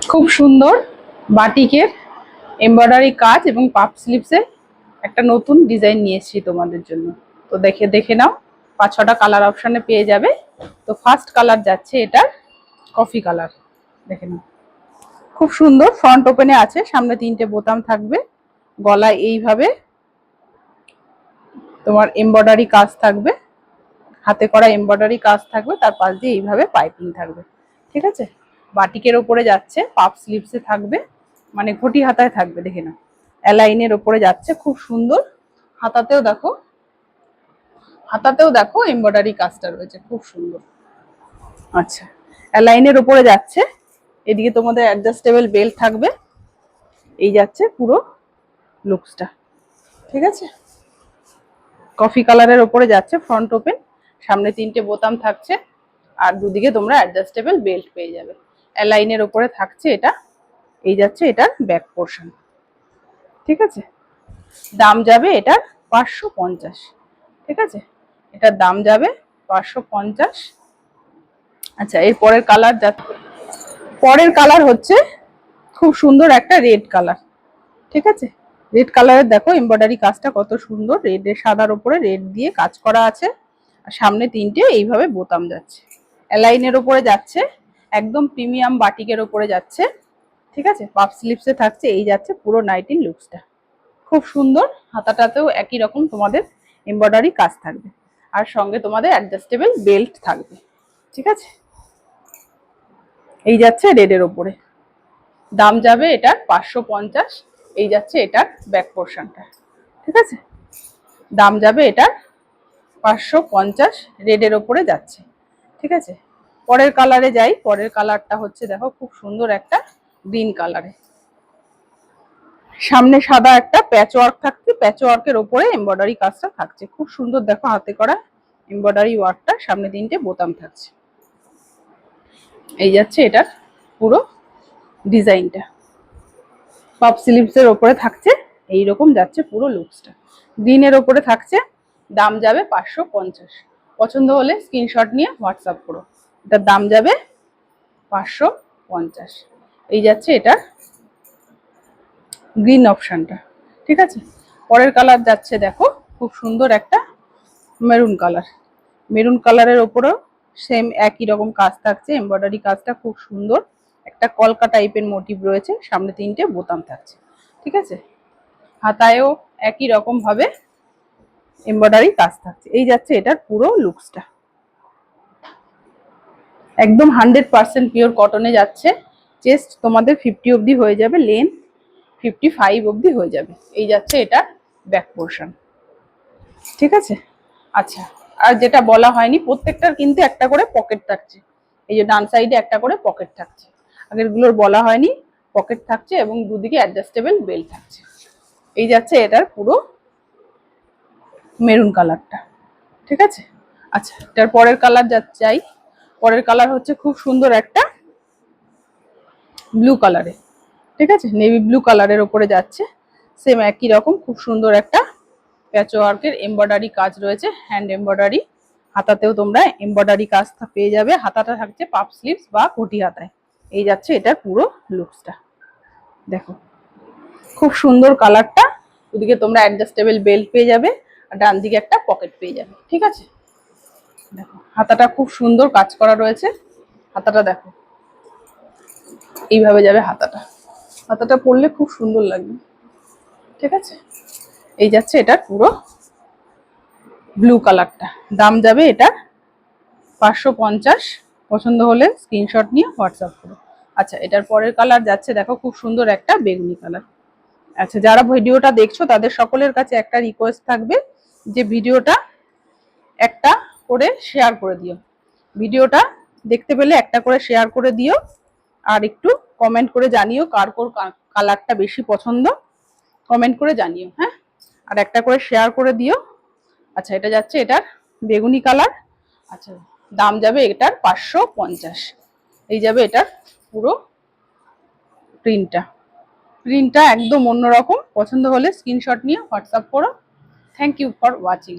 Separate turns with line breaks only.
খুব সুন্দর বাটিকের এমব্রয়ডারি কাজ এবং পাপ স্লিভসে একটা নতুন ডিজাইন নিয়ে এসেছি তোমাদের জন্য। তো দেখে দেখে নাও, 5-6টা কালার অপশানে পেয়ে যাবে। তো ফার্স্ট কালার যাচ্ছে এটা কফি কালার। দেখে নাও, খুব সুন্দর ফ্রন্ট ওপেনে আছে, সামনে 3টে বোতাম থাকবে, গলায় এইভাবে তোমার এমব্রয়ডারি কাজ থাকবে, হাতে করা এমব্রয়ডারি কাজ থাকবে, তার পাশ দিয়ে এইভাবে পাইপিং থাকবে। ঠিক আছে, বাটিকের ওপরে যাচ্ছে, পাপ স্লিভসে থাকবে, মানে ঘটি হাতায় থাকবে। দেখে নাও, অ্যালাইনের ওপরে যাচ্ছে, খুব সুন্দর। হাতাতেও দেখো এমব্রয়ডারি কাজটা রয়েছে, খুব সুন্দর। আচ্ছা, অ্যালাইনের ওপরে যাচ্ছে, এদিকে তোমাদের অ্যাডজাস্টেবল বেল্ট থাকবে। এই যাচ্ছে পুরো লুকসটা। ঠিক আছে, কফি কালারের ওপরে যাচ্ছে, ফ্রন্ট ওপেন, সামনে 3টে বোতাম থাকছে, আর দুদিকে তোমরা অ্যাডজাস্টেবল বেল্ট পেয়ে যাবে। অ্যালাইনের ওপরে থাকছে এটা। এই যাচ্ছে এটার ব্যাক পোর্শন। ঠিক আছে, দাম যাবে এটার 550। ঠিক আছে, এটার দাম যাবে 550। আচ্ছা, এর পরের কালার হচ্ছে খুব সুন্দর একটা রেড কালার। ঠিক আছে, রেড কালারের দেখো এমব্রয়ডারি কাজটা কত সুন্দর, রেডের সাদার উপরে রেড দিয়ে কাজ করা আছে, আর সামনে 3টে এইভাবে বোতাম যাচ্ছে। অ্যালাইনের ওপরে যাচ্ছে, একদম প্রিমিয়াম বাটিকের ওপরে যাচ্ছে। ঠিক আছে, পাফ স্লিভসে থাকছে। এই যাচ্ছে পুরো নাইটির লুকসটা, খুব সুন্দর। হাতাটাতেও একই রকম তোমাদের এমব্রয়ডারি কাজ থাকবে, আর সঙ্গে তোমাদের অ্যাডজাস্টেবল বেল্ট থাকবে। ঠিক আছে, এই যাচ্ছে রেডের ওপরে, দাম যাবে এটার 550। এই যাচ্ছে এটার ব্যাক পোর্শনটা। ঠিক আছে, দাম যাবে এটার 550, রেডের ওপরে যাচ্ছে। ঠিক আছে, পরের কালারে যাই। পরের কালারটা হচ্ছে দেখো খুব সুন্দর একটা গ্রিন কালারে, সামনে সাদা একটা প্যাচ ওয়ার্ক থাকছে, প্যাচ ওয়ার্কের ওপরে এমব্রয়ডারি কাজটা থাকছে, খুব সুন্দর। দেখো হাতে করা এমব্রয়ডারি ওয়ার্কটা, সামনে 3টে বোতাম থাকছে। এই যাচ্ছে এটার পুরো ডিজাইনটা, পাপ স্লিভসের ওপরে থাকছে, এইরকম যাচ্ছে পুরো লুকসটা। গ্রিনের ওপরে থাকছে, দাম যাবে 550। পছন্দ হলে স্ক্রিনশট নিয়ে হোয়াটসঅ্যাপ করো। এটার দাম যাবে 550। এই যাচ্ছে এটার গ্রিন অপশনটা। ঠিক আছে, পরের কালার যাচ্ছে দেখো খুব সুন্দর একটা মেরুন কালার। মেরুন কালারের ওপরেও সেম একই রকম কাজ থাকছে, এমব্রয়ডারি কাজটা খুব সুন্দর, একটা কলকা টাইপের মোটিভ রয়েছে, সামনে 3টে বোতাম থাকছে। ঠিক আছে, হাতায়ও একই রকম ভাবে এমব্রয়ডারি কাজ থাকছে। এই যাচ্ছে এটার পুরো লুকসটা, একদম 100% পিওর কটনে যাচ্ছে। চেস্ট তোমাদের 50 অবধি হয়ে যাবে, লেন্থ 55 অবধি হয়ে যাবে। এই যাচ্ছে এটা ব্যাক পোর্শন। ঠিক আছে, আচ্ছা, আর যেটা বলা হয়নি, প্রত্যেকটার কিন্তু একটা করে পকেট থাকছে। এই যে ডান সাইডে একটা করে পকেট থাকছে, আগেরগুলোর বলা হয়নি, পকেট থাকছে এবং দুদিকে অ্যাডজাস্টেবল বেল্ট থাকছে। এই যাচ্ছে এটার পুরো মেরুন কালারটা। ঠিক আছে, আচ্ছা, এটার পরের কালার যাই। পরের কালার হচ্ছে খুব সুন্দর একটা ব্লু কালারে। ঠিক আছে, নেভি ব্লু কালারের ওপরে যাচ্ছে, সেম একই রকম খুব সুন্দর একটা প্যাচ ওয়ার্কের এমব্রয়ডারি কাজ রয়েছে, হ্যান্ড এমব্রয়ডারি। হাতাতেও তোমরা এমব্রয়ডারি কাজ পেয়ে যাবে, হাতাটা থাকছে পাপ স্লিভস বা কোটি হাতায়। এই যাচ্ছে এটার পুরো লুকসটা, দেখো খুব সুন্দর কালারটা। ওদিকে তোমরা অ্যাডজাস্টেবল বেল্ট পেয়ে যাবে, আর ডান দিকে একটা পকেট পেয়ে যাবে। ঠিক আছে, দেখো হাতাটা খুব সুন্দর কাজ করা রয়েছে, হাতাটা দেখো এইভাবে যাবে হাতাটা, হাতাটা পরলে খুব সুন্দর লাগবে। ঠিক আছে, এই যাচ্ছে এটার পুরো ব্লু কালারটা, দাম যাবে এটা 550। পছন্দ হলে স্ক্রিনশট নিয়ে হোয়াটসঅ্যাপ করো। আচ্ছা, এটার পরের কালার যাচ্ছে দেখো খুব সুন্দর একটা বেগুনি কালার। আচ্ছা, যারা ভিডিওটা দেখছো তাদের সকলের কাছে একটা রিকোয়েস্ট থাকবে যে ভিডিওটা একটা করে শেয়ার করে দিও, ভিডিওটা দেখতে পেলে একটা করে শেয়ার করে দিও, আর একটু কমেন্ট করে জানিও কার কোন কালারটা বেশি পছন্দ, কমেন্ট করে জানিও। হ্যাঁ, আর একটা করে শেয়ার করে দিও। আচ্ছা, এটা যাচ্ছে এটার বেগুনি কালার। আচ্ছা, দাম যাবে এটার 550। এই যাবে এটার পুরো প্রিন্টটা একদম অন্যরকম। পছন্দ হলে স্ক্রিনশট নিয়ে হোয়াটসঅ্যাপ করো। Thank you for watching.